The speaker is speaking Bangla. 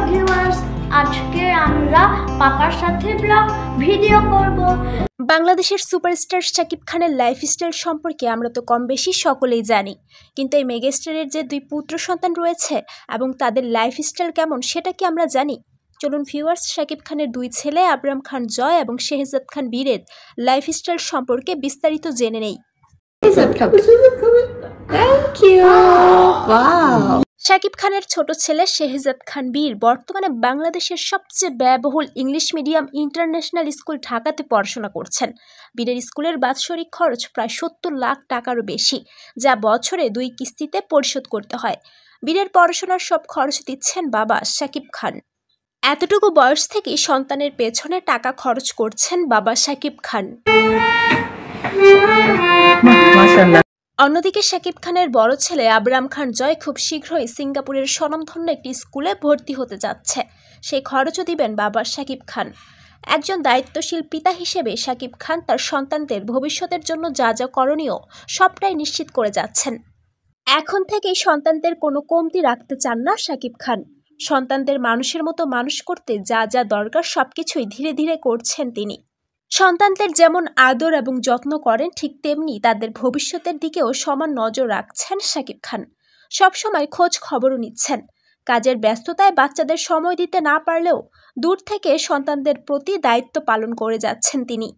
ভিউয়ার্স, আজকে আমরা পাপার সাথে ব্লগ ভিডিও করব। বাংলাদেশের সুপারস্টার শাকিব খানের লাইফস্টাইল সম্পর্কে আমরা তো কম বেশি সকলেই জানি, কিন্তু এই মেগাস্টারের যে দুই পুত্র সন্তান রয়েছে এবং তাদের লাইফস্টাইল কেমন সেটা কি আমরা জানি? চলুন ভিউয়ার্স, শাকিব খানের দুই ছেলে আবরাম খান জয় এবং শেহজাদ খান বীরের লাইফস্টাইল সম্পর্কে বিস্তারিত জেনে নেই। শাকিব খানের ছোট ছেলে শেহজাদ খান বীর বর্তমানে বাংলাদেশের সবচেয়ে ব্যয়বহুল ইংলিশ মিডিয়াম ইন্টারন্যাশনাল স্কুল ঢাকাতে পড়াশোনা করছেন। বীরের স্কুলের বাৎসরিক খরচ প্রায় ৭০ লাখ টাকারও বেশি, যা বছরে ২ কিস্তিতে পরিশোধ করতে হয়। বীরের পড়াশোনার সব খরচ দিচ্ছেন বাবা শাকিব খান। এতটুকু বয়স থেকেই সন্তানের পেছনে টাকা খরচ করছেন বাবা শাকিব খান। অন্যদিকে শাকিব খানের বড় ছেলে আবরাম খান জয় খুব শীঘ্রই সিঙ্গাপুরের স্বনামধন্য একটি স্কুলে ভর্তি হতে যাচ্ছে। সেই খরচও দিবেন বাবা শাকিব খান। একজন দায়িত্বশীল পিতা হিসেবে শাকিব খান তার সন্তানদের ভবিষ্যতের জন্য যা যা করণীয় সবটাই নিশ্চিত করে যাচ্ছেন। এখন থেকেই সন্তানদের কোনো কমতি রাখতে চান না শাকিব খান। সন্তানদের মানুষের মতো মানুষ করতে যা যা দরকার সবকিছুই ধীরে ধীরে করছেন তিনি। সন্তানদের যেমন আদর এবং যত্ন করেন, ঠিক তেমনি তাদের ভবিষ্যতের দিকেও সমান নজর রাখছেন শাকিব খান। সবসময় খোঁজ খবরও নিচ্ছেন। কাজের ব্যস্ততায় বাচ্চাদের সময় দিতে না পারলেও দূর থেকে সন্তানদের প্রতি দায়িত্ব পালন করে যাচ্ছেন তিনি।